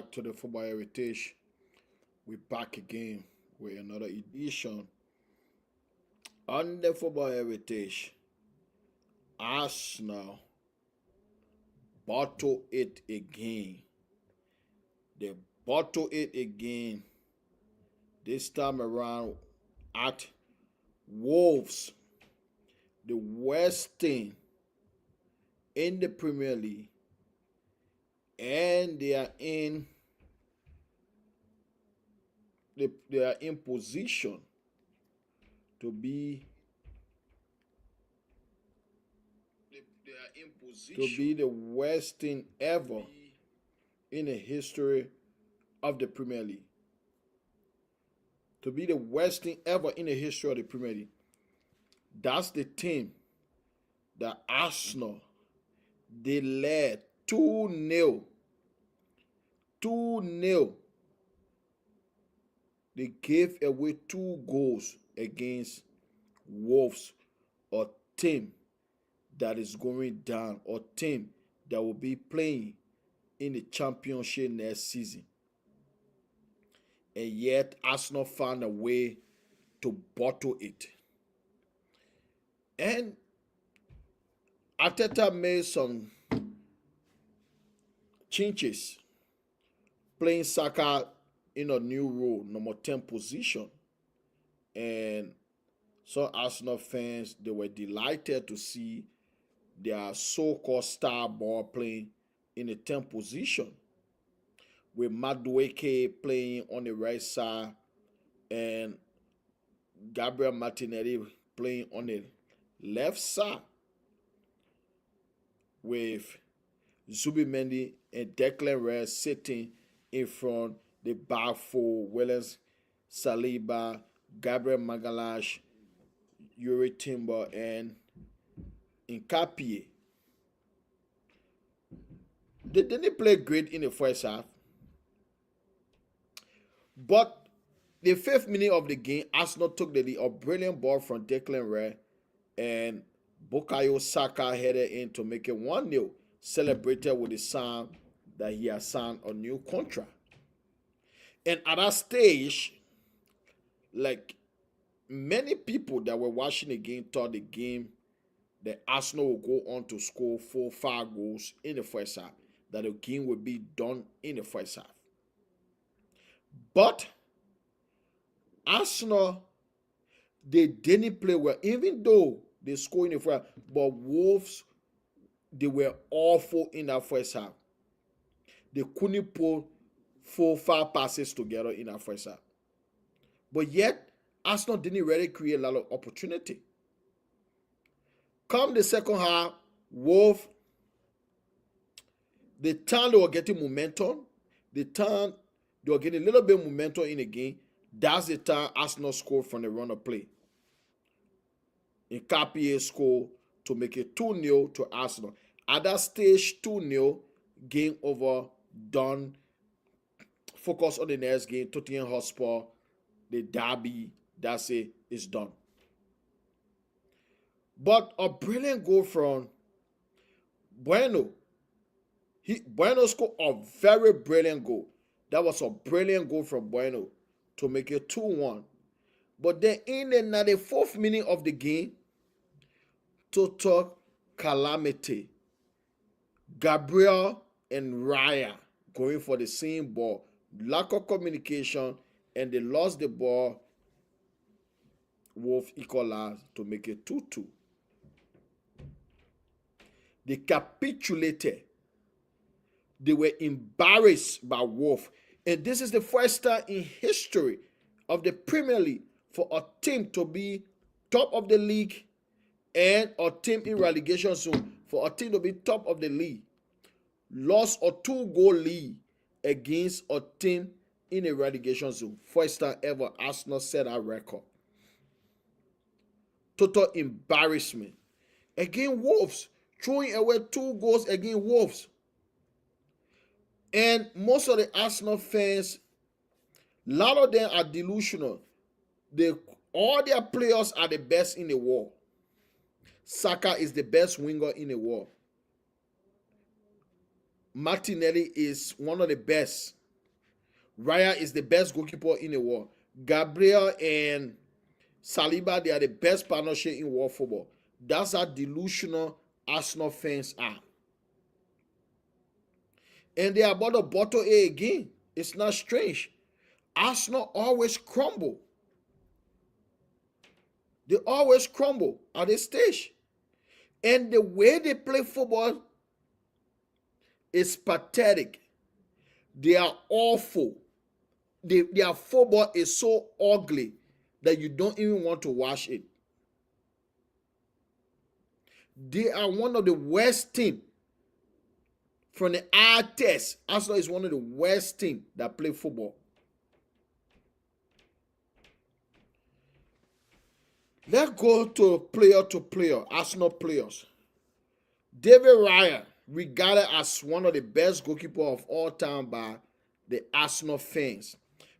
back to the Football Heritage. We're back again with another edition on the Football Heritage. Arsenal bottle it again. They bottle it again. This time around at Wolves, the worst team in the Premier League, and they are in position to be the worst team ever in the history of the Premier League. To be the worst team ever in the history of the Premier League. That's the team that Arsenal, they led 2-0. 2-0. They gave away 2 goals against Wolves, a team that is going down, a team that will be playing in the championship next season. And yet Arsenal found a way to bottle it. And Arteta made some changes, playing Saka in a new role, number 10 position. And some Arsenal fans, they were delighted to see their so-called star ball playing in the 10th position, with Madueke playing on the right side and Gabriel Martinelli playing on the left side, with Zubimendi and Declan Rice sitting in front, the back four, Williams, Saliba, Gabriel Magalhaes, Yuri Timber, and Nkapie. They didn't play great in the first half. But the 5th minute of the game, Arsenal took the lead. A brilliant ball from Declan Rice, and Bukayo Saka headed in to make it 1-0. Celebrated with the sign that he has signed a new contract. And at that stage, like many people that were watching the game thought that Arsenal would go on to score 4-5 goals in the first half, that the game would be done in the first half. But Arsenal, they didn't play well, even though they scored in the first half. But Wolves, they were awful in that first half. They couldn't pull 4-5 passes together in that first half. But yet, Arsenal didn't really create a lot of opportunity. Come the second half, Wolves, the time they were getting momentum, the time they were getting a little bit of momentum in the game, that's the time Arsenal scored from the run of play. Nkapie scored to make it 2-0 to Arsenal. At that stage, 2-0, game over, done. Focus on the next game, Tottenham Hotspur, the derby, that's it, it's done. But a brilliant goal from Bueno. Bueno scored a very brilliant goal. That was a brilliant goal from Bueno to make it 2-1. But then in the 94th minute of the game, total calamity. Gabriel and Raya going for the same ball. Lack of communication, and they lost the ball. Wolf equalized to make it 2-2. They capitulated. They were embarrassed by Wolf. And this is the first time in history of the Premier League for a team to be top of the league and a team in relegation zone, for a team to be top of the league, lost a 2-goal lead against a team in a relegation zone. First time ever Arsenal set a record. Total embarrassment. Against Wolves, throwing away 2 goals against Wolves. And most of the Arsenal fans, a lot of them are delusional. All their players are the best in the world. Saka is the best winger in the world. Martinelli is one of the best. Raya is the best goalkeeper in the world. Gabriel and Saliba, they are the best partnership in world football. That's how delusional Arsenal fans are. And they are about to bottle A again. It's not strange. Arsenal always crumble. They always crumble at this stage. And the way they play football is pathetic. They are awful. Their football is so ugly that you don't even want to watch it. They are one of the worst teams. From the eye test, Arsenal is one of the worst teams that play football. Let's go to player, Arsenal players. David Raya, regarded as one of the best goalkeepers of all time by the Arsenal fans,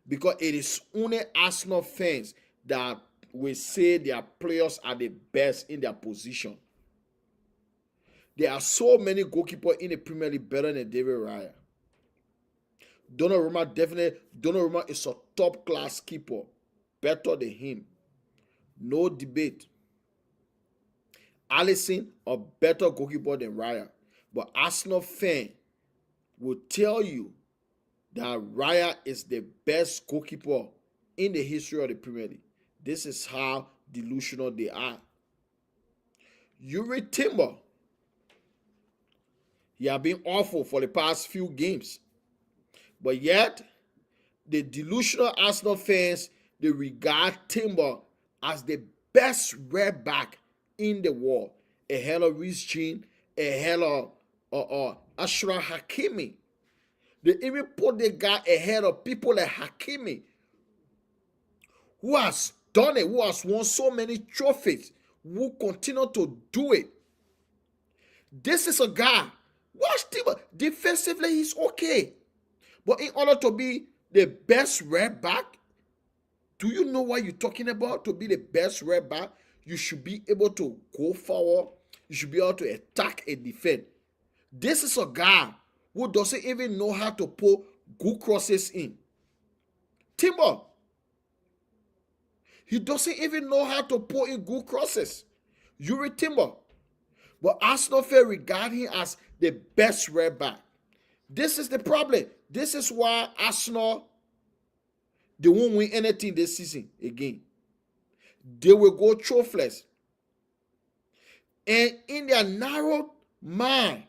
because it is only Arsenal fans that will say their players are the best in their position. There are so many goalkeepers in the Premier League better than David Raya. Donnarumma is a top class keeper, better than him. No debate. Alisson, a better goalkeeper than Raya. But Arsenal fan will tell you that Raya is the best goalkeeper in the history of the Premier League. This is how delusional they are. Youri Timber, he has been awful for the past few games. But yet, the delusional Arsenal fans, they regard Timber as the best right back in the world. Ahead of Reece James, ahead of Achraf Hakimi. They even put the guy ahead of people like Hakimi, who has done it, who has won so many trophies, who continue to do it. This is a guy, watch Timber, defensively he's okay. But in order to be the best right back, do you know what you're talking about? To be the best right back, you should be able to go forward. You should be able to attack and defend. This is a guy who doesn't even know how to put good crosses in. Timber, he doesn't even know how to put in good crosses. Youri Timber. But Arsenal fans regard him as the best right back. This is the problem. This is why Arsenal, they won't win anything this season again. They will go trophyless. And in their narrow mind,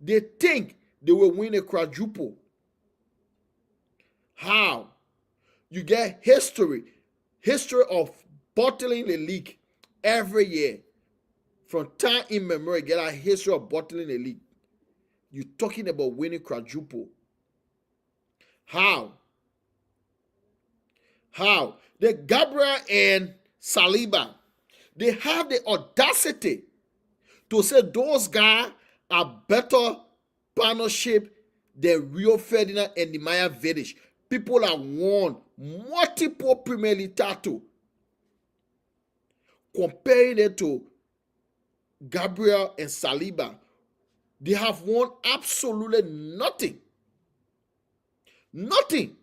they think they will win a quadruple. How? You get history of bottling the league every year. From time immemorial, get a history of bottling the league. You're talking about winning quadruple. How? The Gabriel and Saliba, they have the audacity to say those guys are better partnership than Rio Ferdinand and Nemanja Vidic. People have won multiple Premier League titles. Comparing it to Gabriel and Saliba, they have won absolutely nothing. Nothing.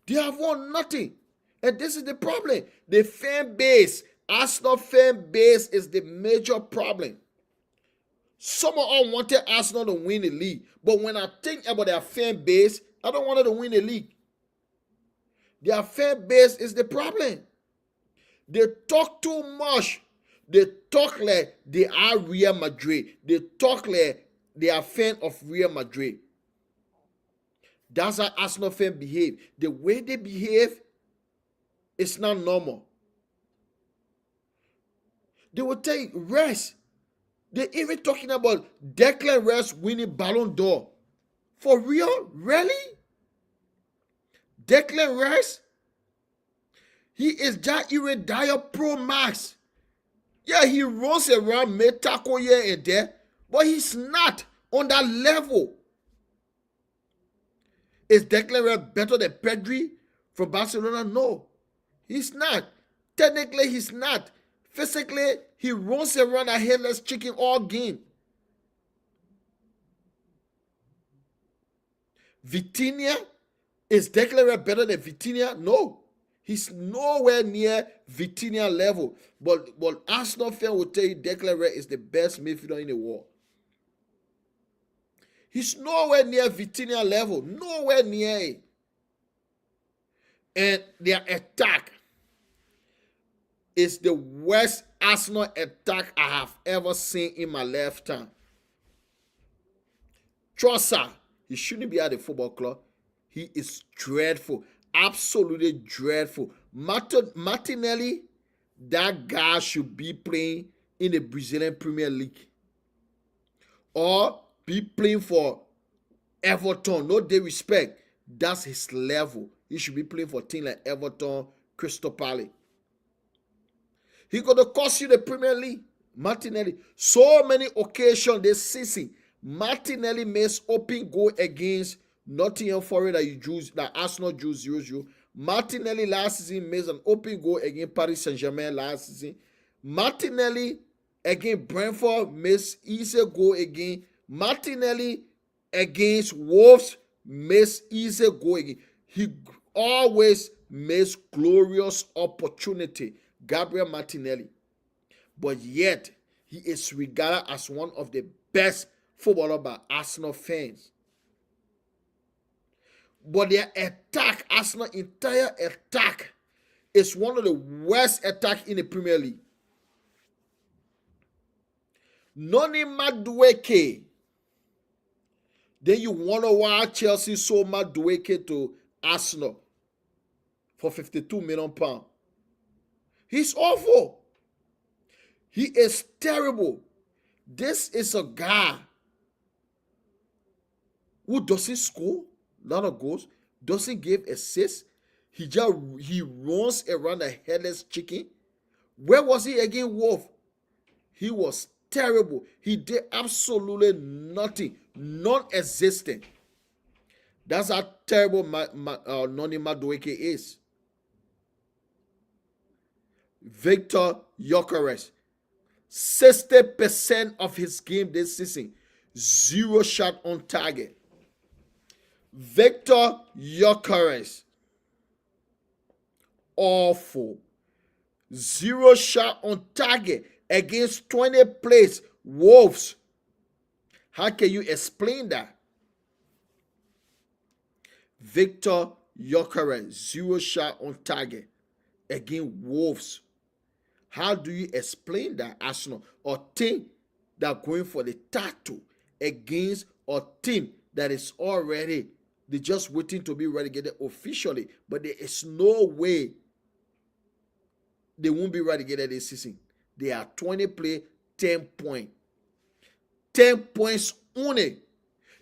They have won nothing. And this is the problem. The fan base, Arsenal fan base, is the major problem. Some of us wanted Arsenal to win the league. But when I think about their fan base, I don't want them to win the league. Their fan base is the problem. They talk too much. They talk like they are Real Madrid. They talk like they are fans of Real Madrid. That's how Arsenal fans behave. The way they behave is not normal. They will take rest. They're even talking about Declan Rice winning Ballon d'Or. For real? Really? Declan Rice? He is Jair Dyer Pro Max. Yeah, he runs around, may tackle here and there, but he's not on that level. Is Declan Rice better than Pedri from Barcelona? No, he's not. Technically, he's not. Physically, he runs around a headless chicken all game. Vitinha, Is Declan Rice better than Vitinha? No. He's nowhere near Vitinha level. But Arsenal fan will tell you Declan Rice is the best midfielder in the world. He's nowhere near Vitinha level. Nowhere near it. And their attack is the worst Arsenal attack I have ever seen in my lifetime. Trossard, he shouldn't be at the football club. He is dreadful. Absolutely dreadful. Martinelli, that guy should be playing in the Brazilian Premier League. Or be playing for Everton. No disrespect. That's his level. He should be playing for teams like Everton, Crystal Palace. He going to cost you the Premier League. Martinelli. So many occasions this season, Martinelli makes open goal against Nottingham Forest that Arsenal drew 0-0. Martinelli last season makes an open goal against Paris Saint-Germain last season. Martinelli against Brentford makes easy goal again. Martinelli against Wolves makes easy goal again. He always makes glorious opportunity. Gabriel Martinelli. But yet, he is regarded as one of the best footballers by Arsenal fans. But their attack, Arsenal's entire attack, is one of the worst attacks in the Premier League. Noni Madueke. Then you wonder why Chelsea sold Madueke to Arsenal for £52 million. He's awful. He is terrible. This is a guy who doesn't score a lot of goals, doesn't give assists. He runs around a headless chicken. Where was he against Wolf? He was terrible. He did absolutely nothing, non-existent. That's how terrible Noni Madueke is. Victor Gyökeres, 60% of his game this season, 0 shot on target. Victor Gyökeres, awful. 0 shot on target against 20 plays. Wolves. How can you explain that? Victor Gyökeres, 0 shot on target against Wolves. How do you explain that, Arsenal? A team that going for the title against a team that is already, they're just waiting to be relegated officially, but there is no way they won't be relegated this season. They are 20 play, 10 points. 10 points only.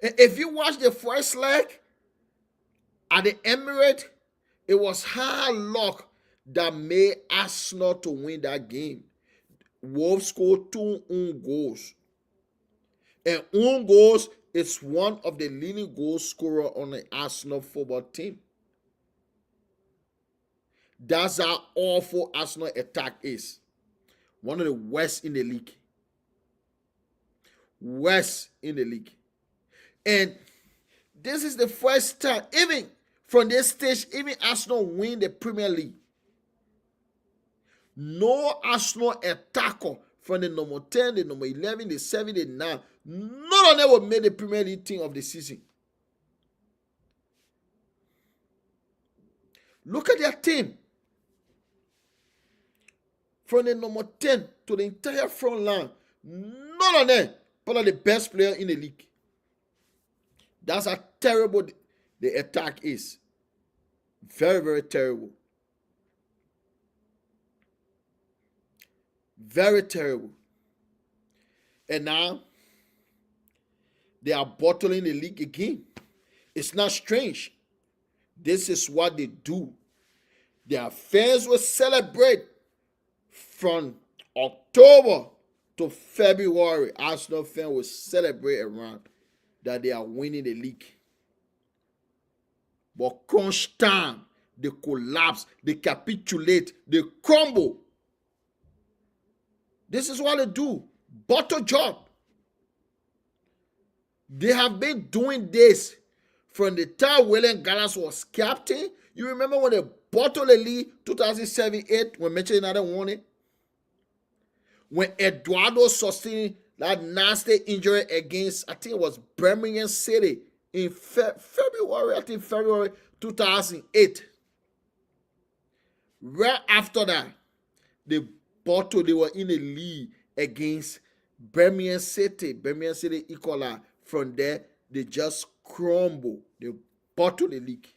And if you watch the first leg at the Emirates, it was hard luck that made Arsenal to win that game. Wolves scored 2 own goals. And own goals is one of the leading goal scorer on the Arsenal football team. That's how awful Arsenal attack is. One of the worst in the league. Worst in the league. And this is the first time, even from this stage, even Arsenal win the Premier League. No Arsenal attacker from the number 10, the number 11, the 7, the 9, none of them will make the Premier League team of the season. Look at their team. From the number 10 to the entire front line, none of them are the best player in the league. That's how terrible the attack is. Very, very terrible. Very terrible. And now, they are bottling the league again. It's not strange. This is what they do. Their fans will celebrate from October to February. Arsenal fans will celebrate around that they are winning the league. But crunch time, they collapse, they capitulate, they crumble. This is what they do. Bottle job. They have been doing this from the time William Gallas was captain. You remember when they bottled the league 2007-8 when Manchester United won it? When Eduardo sustained that nasty injury against, I think it was Birmingham City in February 2008. Right after that, they were in the league against Birmingham City. Birmingham City equalized. From there, they just crumble. They bottle the league.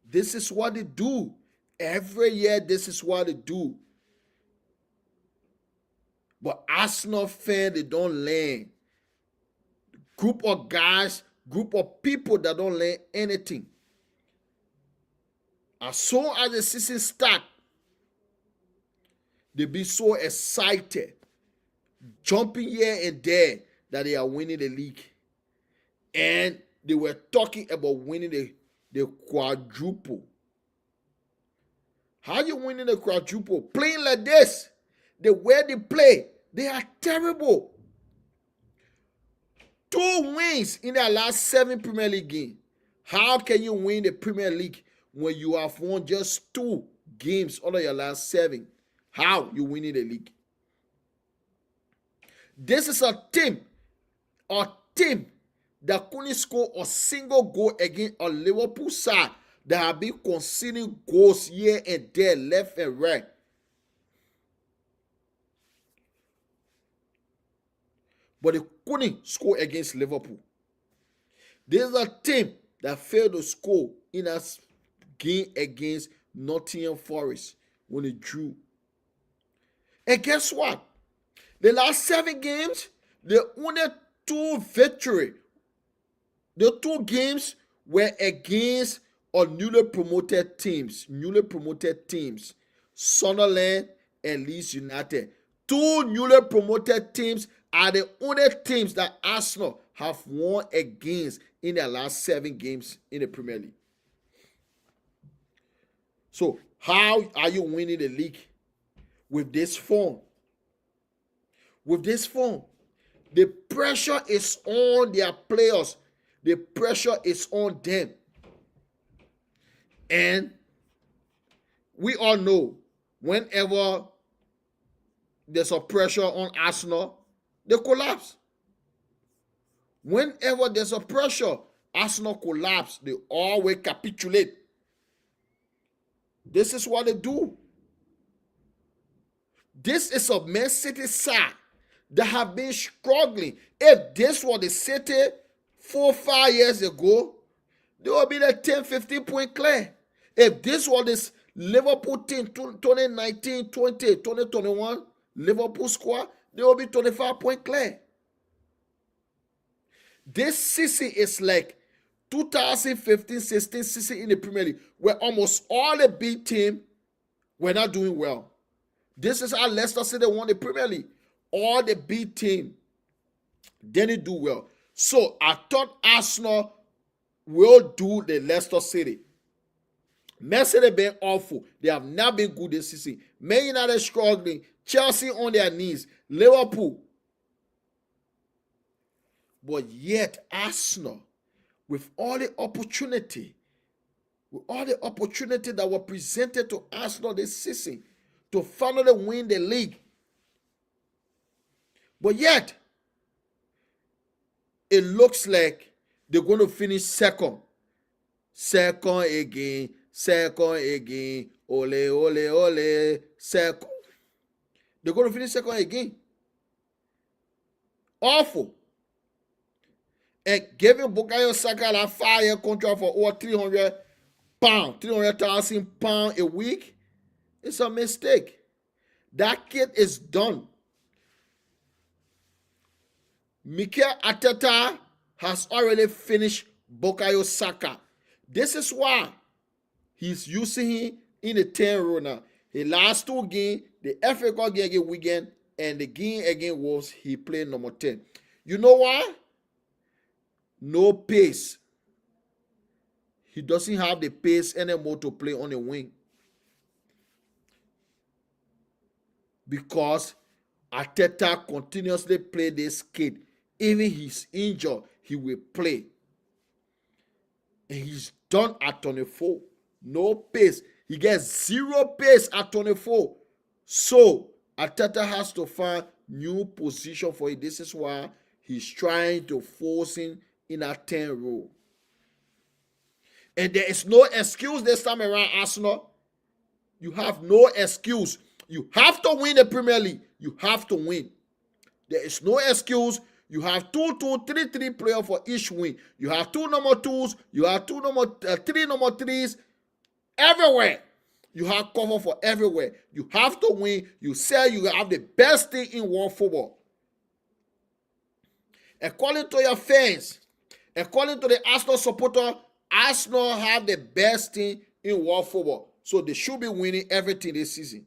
This is what they do. Every year, this is what they do. But Arsenal fans, they don't learn. Group of guys, group of people that don't learn anything. As soon as the season starts, they be so excited, jumping here and there that they are winning the league. And they were talking about winning the quadruple. How you winning the quadruple? Playing like this. The way they play, they are terrible. 2 wins in their last 7 Premier League games. How can you win the Premier League when you have won just 2 games out of your last 7? How you winning the league? This is a team that couldn't score a single goal against a Liverpool side that have been conceding goals here and there, left and right. But they couldn't score against Liverpool. This is a team that failed to score in a game against Nottingham Forest when they drew. And guess what? The last 7 games, they only 2 victories. The 2 games were against newly promoted teams. Sunderland and Leeds United. 2 newly promoted teams are the only teams that Arsenal have won against in their last 7 games in the Premier League. So, how are you winning the league? With this form. With this form. The pressure is on their players. The pressure is on them. And we all know whenever there's a pressure on Arsenal, they collapse. Whenever there's a pressure, Arsenal collapse. They always capitulate. This is what they do. This is a Man City side that have been struggling. If this was the City 4-5 years ago, they would be the 10-15 point clear. If this was this Liverpool team 2019, 20, 2021, Liverpool squad, they will be 25 point clear. This season is like 2015-16 season in the Premier League, where almost all the big teams were not doing well. This is how Leicester City won the Premier League. All the big teams didn't do well. So I thought Arsenal will do the Leicester City. Man City been awful. They have not been good this season. Man United struggling. Chelsea on their knees. Liverpool. But yet Arsenal, with all the opportunity that were presented to Arsenal this season to finally win the league, but yet it looks like they're going to finish second again, ole, second. They're going to finish second again. Awful. And giving Bukayo Saka a 5-year contract for over £300,000 a week, it's a mistake. That kid is done. Mikel Arteta has already finished Bukayo Saka. This is why he's using him in the 10 row now. His last 2 games, the FA Cup game against Wigan and the game against Wolves, he played number 10. You know why? No pace. He doesn't have the pace anymore to play on the wing. Because Arteta continuously played this kid Even he's injured, he will play. And he's done at 24. No pace. He gets 0 pace at 24. So Arteta has to find new position for it. This is why he's trying to force him in a 10 role. And there is no excuse this time around, Arsenal. You have no excuse. You have to win the Premier League. You have to win. There is no excuse. You have 2-2, 3-3 player for each win. You have 2 number 2s. You have 3 number 3s. Everywhere. You have cover for everywhere. You have to win. You say you have the best thing in world football. According to your fans, according to the Arsenal supporter, Arsenal have the best team in world football. So they should be winning everything this season.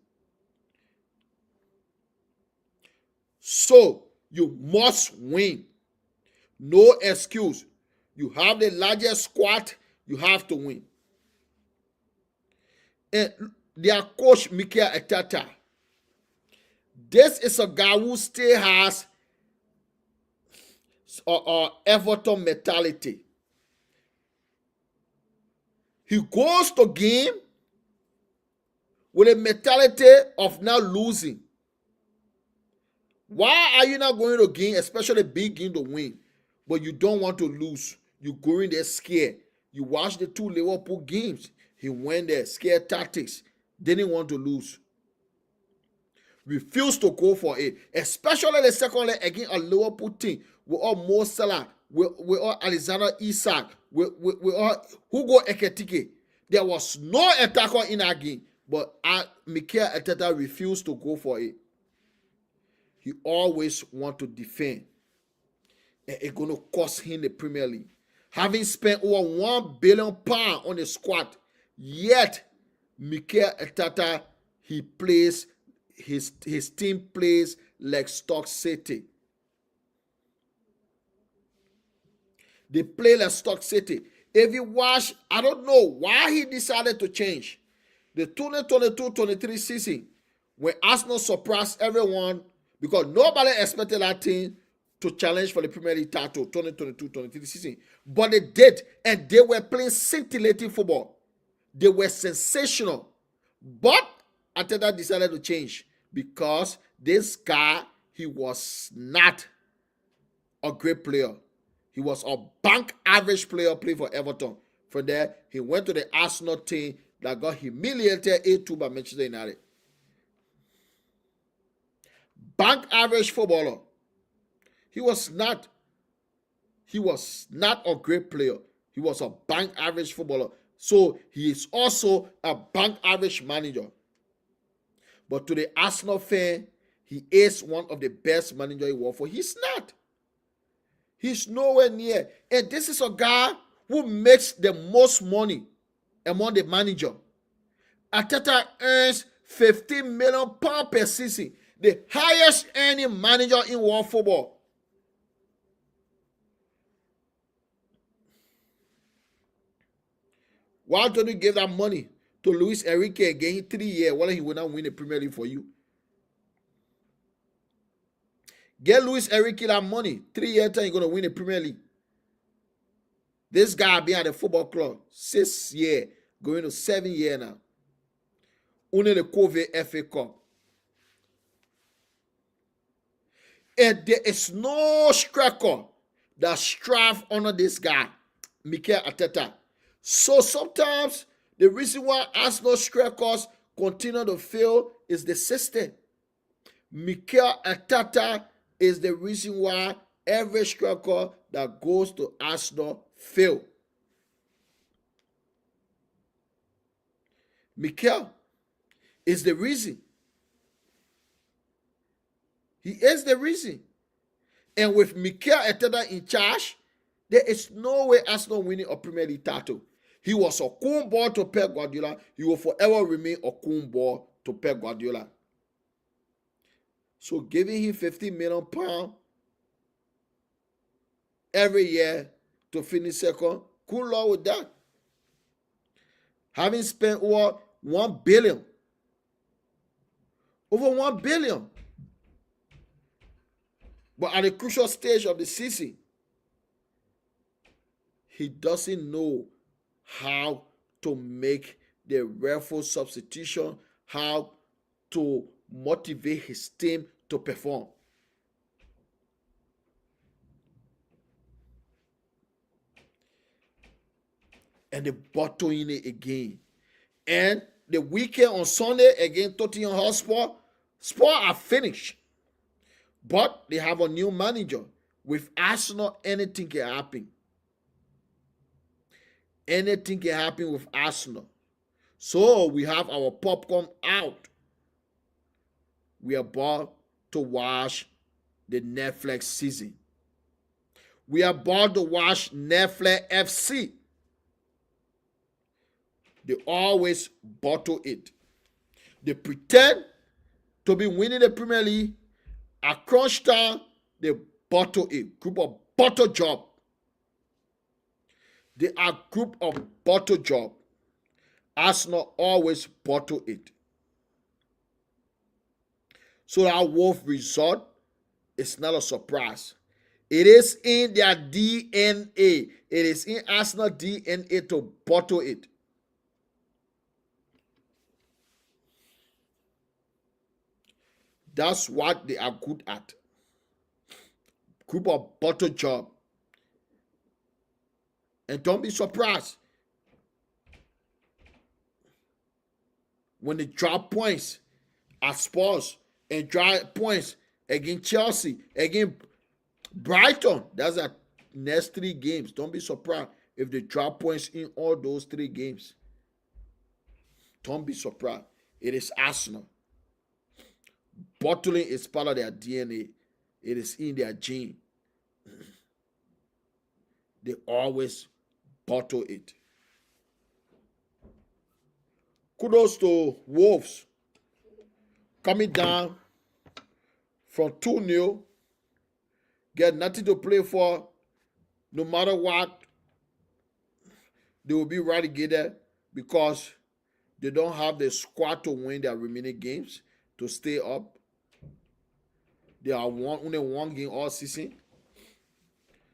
So you must win. No excuse. You have the largest squad. You have to win. And their coach, Mikel Arteta, this is a guy who still has Everton mentality. He goes to game with a mentality of not losing. Why are you not going to game, especially big game, to win, but you don't want to lose? You go in there scared. You watch the 2 Liverpool games. He went there, scared tactics. Didn't want to lose. Refused to go for it. Especially the second leg against a Liverpool team. With all Mo Salah, with all Alexander Isak, with all Hugo Ekitike. There was no attacker in that game. But Mikel Arteta refused to go for it. He always want to defend. And it's going to cost him the Premier League. Having spent over £1 billion on the squad, yet Mikel Arteta, he plays, his team plays like Stoke City. They play like Stoke City. If you watch, I don't know why he decided to change. The 2022-23 season, when Arsenal surprised everyone, because nobody expected that team to challenge for the Premier League title 2022-23 season. But they did, and they were playing scintillating football. They were sensational. But Arteta decided to change because this guy, he was not a great player. He was a bank average player playing for Everton. From there, he went to the Arsenal team that got humiliated 8-2 by Manchester United. Bank average footballer. He was not a great player. He was a bank average footballer. So he is also a bank average manager. But to the Arsenal fan, he is one of the best managers in world for. He's not. He's nowhere near. And this is a guy who makes the most money among the manager. Arteta earns £15 million per season. The highest earning manager in world football. Why don't you give that money to Luis Enrique again in 3 years while he will not win the Premier League for you? Get Luis Enrique that money. 3 years time, you're going to win the Premier League. This guy been at the football club 6 years, going to 7 years now. Only the COVID FA Cup. And there is no striker that strive under this guy, Mikel Arteta. So sometimes the reason why Arsenal strikers continue to fail is the system. Mikel Arteta is the reason why every striker that goes to Arsenal fail. Mikel is the reason. He is the reason. And with Mikel Arteta in charge, there is no way Arsenal winning a Premier League title. He was a cool ball to Pep Guardiola. He will forever remain a cool ball to Pep Guardiola. So giving him £50 million every year to finish second, cool law with that. Having spent over $1 billion. Over $1 billion. But at a crucial stage of the season, he doesn't know how to make the rightful substitution, how to motivate his team to perform. And they bottle in it again. And the weekend on Sunday against Tottenham Hotspur, Spurs are finished. But they have a new manager. With Arsenal, anything can happen. Anything can happen with Arsenal. So we have our popcorn out. We are about to watch the Netflix season. We are about to watch Netflix FC. They always bottle it. They pretend to be winning the Premier League. At crunch time, they bottle it. Group of bottle job. They are group of bottle job. Arsenal always bottle it. So that Wolf result is not a surprise. It is in their DNA. It is in Arsenal DNA to bottle it. That's what they are good at. Group of bottle job. And don't be surprised when they drop points at Spurs and drop points against Chelsea, against Brighton. That's the next 3 games. Don't be surprised if they drop points in all those 3 games. Don't be surprised. It is Arsenal. Bottling is part of their DNA. It is in their gene. They always bottle it. Kudos to Wolves coming down from 2-0. Get nothing to play for. No matter what, they will be relegated because they don't have the squad to win their remaining games to stay up. They are only 1 game all season.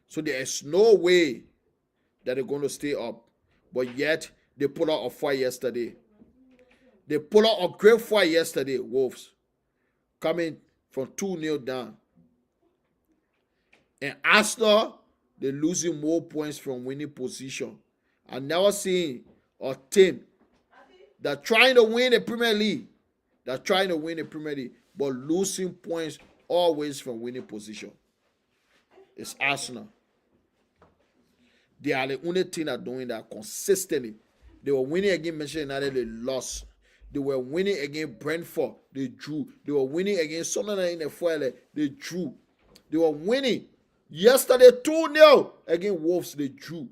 So there is no way that they're going to stay up. But yet, they pulled out a fight yesterday. They pulled out a great fight yesterday, Wolves. Coming from 2-0 down. And Arsenal, they're losing more points from winning position. I've never seen a team that trying to win the Premier League. But losing points always from winning position. It's Arsenal. They are the only team that are doing that consistently. They were winning against Manchester United, they lost. They were winning against Brentford, they drew. They were winning against Sunderland in the foil, they drew. They were winning yesterday 2-0 against Wolves, they drew.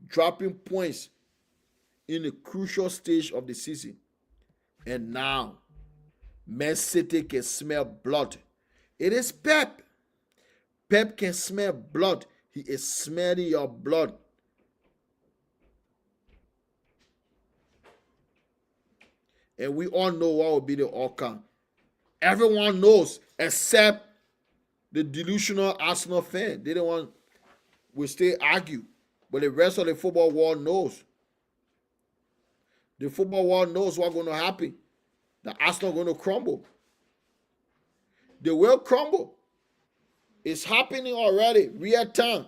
Dropping points in the crucial stage of the season. And now, Man City can smell blood. It is Pep. Pep can smell blood. He is smelling your blood. And we all know what will be the outcome. Everyone knows except the delusional Arsenal fan. They don't want, we still argue. But the rest of the football world knows. The football world knows what's going to happen. The Arsenal going to crumble. They will crumble. It's happening already, real time.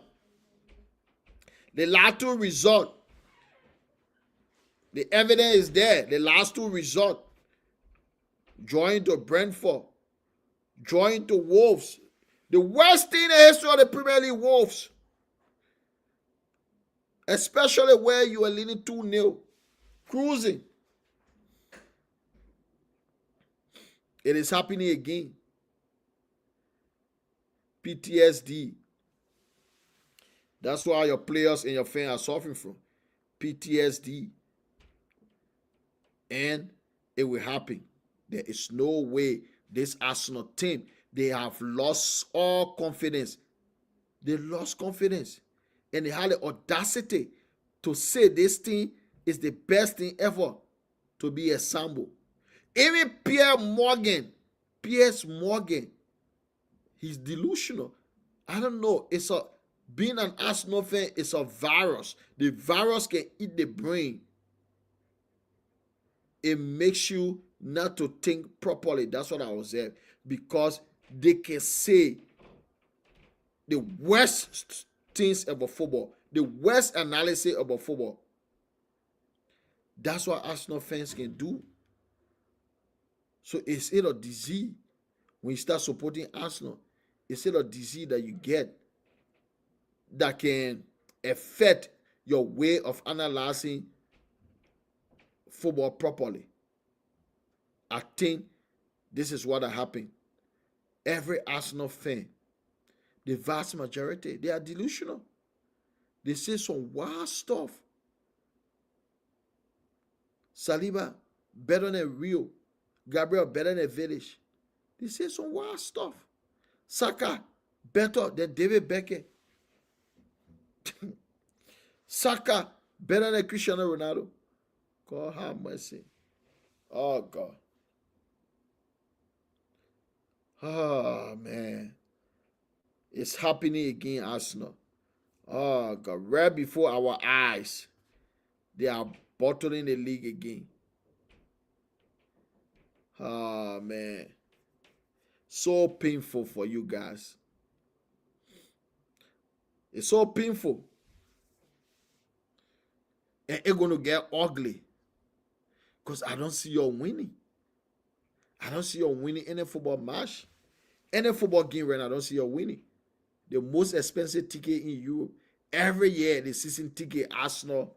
The last 2 results, the evidence is there. The last 2 results, drawing to Brentford, drawing to Wolves. The worst thing in the history of the Premier League, Wolves. Especially where you are leading 2-0, cruising. It is happening again. PTSD. That's why your players and your fans are suffering from PTSD. And it will happen. There is no way this Arsenal team, they have lost all confidence. They lost confidence. And they had the audacity to say this thing is the best thing ever to be a Sambo. Even Piers Morgan, He's delusional. I don't know. Being an Arsenal fan is a virus. The virus can eat the brain. It makes you not to think properly. That's what I was saying. Because they can say the worst things about football, the worst analysis about football. That's what Arsenal fans can do. So is it a disease when you start supporting Arsenal? Is it a disease that you get that can affect your way of analyzing football properly? I think this is what happened. Every Arsenal fan, the vast majority, they are delusional. They say some wild stuff. Saliba better than Rio. Gabriel better than Village. They say some wild stuff. Saka better than David Beckham. Saka better than Cristiano Ronaldo. God have mercy. Oh God. Oh man. It's happening again, Arsenal. Oh God. Right before our eyes, they are bottling the league again. Oh man. So painful for you guys. It's so painful. And it's going to get ugly. Because I don't see you winning. I don't see you winning any football match. Any football game right now, I don't see you winning. The most expensive ticket in Europe. Every year, the season ticket, Arsenal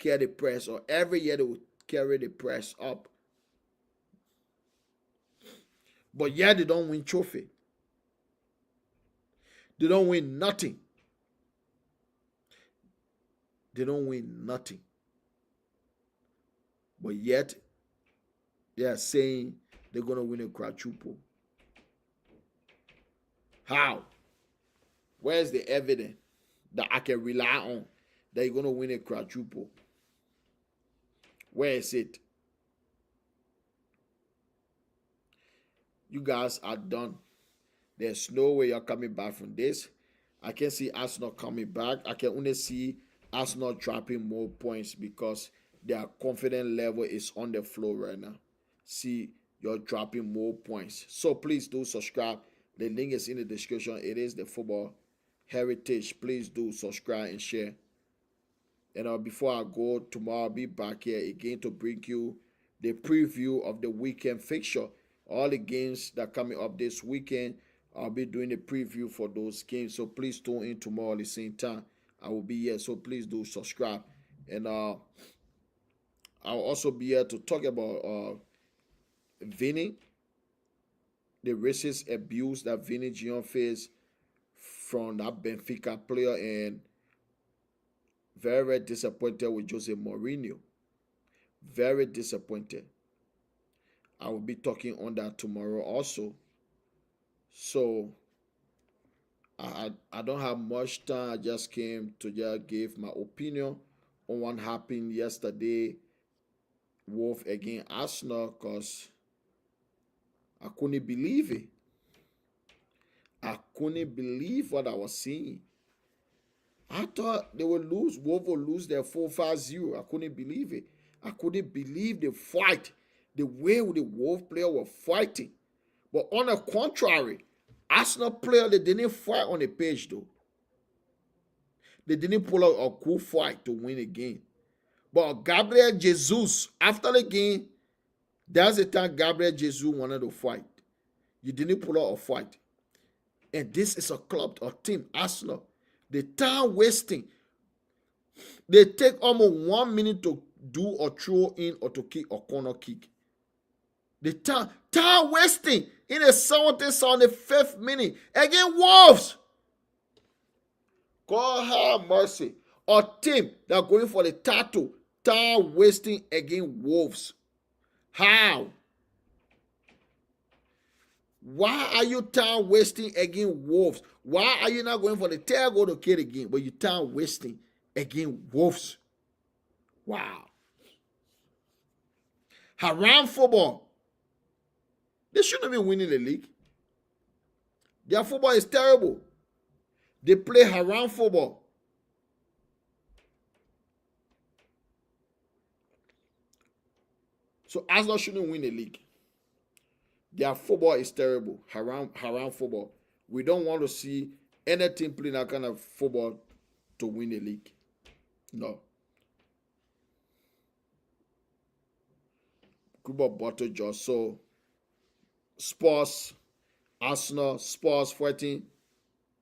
carry the press. Or every year, they will carry the press up. But yeah, they don't win trophy. They don't win nothing. They don't win nothing. But yet, they are saying they're going to win a quadruple. How? Where's the evidence that I can rely on that you're going to win a quadruple? Where is it? You guys are done. There's no way you're coming back from this. I can see Arsenal coming back. I can only see Arsenal dropping more points because their confidence level is on the floor right now. See, you're dropping more points. So please do subscribe. The link is in the description. It is the Football Heritage. Please do subscribe and share. And before I go, tomorrow I'll be back here again to bring you the preview of the weekend fixture. All the games that are coming up this weekend, I'll be doing a preview for those games. So please tune in tomorrow at the same time. I will be here. So please do subscribe. And I'll also be here to talk about Vinny, the racist abuse that Vinny Gion faced from that Benfica player, and very, very disappointed with Jose Mourinho. Very disappointed. I will be talking on that tomorrow also. So I don't have much time. I just came to just give my opinion on what happened yesterday, Wolf against Arsenal, because I couldn't believe it. I couldn't believe what I was seeing. I thought they would lose. Wolf would lose their 4-5-0. I couldn't believe it. I couldn't believe the fight, the way the Wolf player were fighting. But on the contrary, Arsenal player, they didn't fight on the pitch though. They didn't pull out a cool fight to win a game. But Gabriel Jesus, after the game, that's the time Gabriel Jesus wanted to fight. You didn't pull out a fight. And this is a club, a team, Arsenal. The time wasting. They take almost 1 minute to do a throw in or to kick a corner kick. The time wasting in the 75th minute against Wolves. God have mercy. A team that are going for the title, time wasting against Wolves. How? Why are you time wasting against Wolves? Why are you not going for the third goal to kill again, but you time wasting against Wolves? Wow. Haram football. They shouldn't be winning the league. Their football is terrible. They play haram football. So Arsenal shouldn't win the league. Their football is terrible. Haram football. We don't want to see any team playing that kind of football to win the league. No. Group of bottle just so Spurs, Arsenal, Spurs fighting,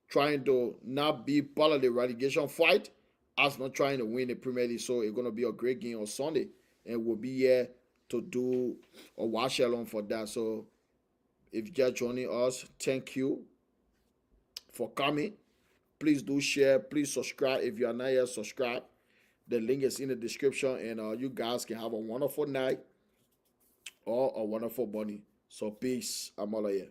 trying to not be part of the relegation fight. Arsenal trying to win the Premier League. So it's gonna be a great game on Sunday. And we'll be here to do a watch along for that. So if you're joining us, thank you for coming. Please do share. Please subscribe. If you are not yet subscribed, the link is in the description. And you guys can have a wonderful night or a wonderful morning. So peace. I'm all here.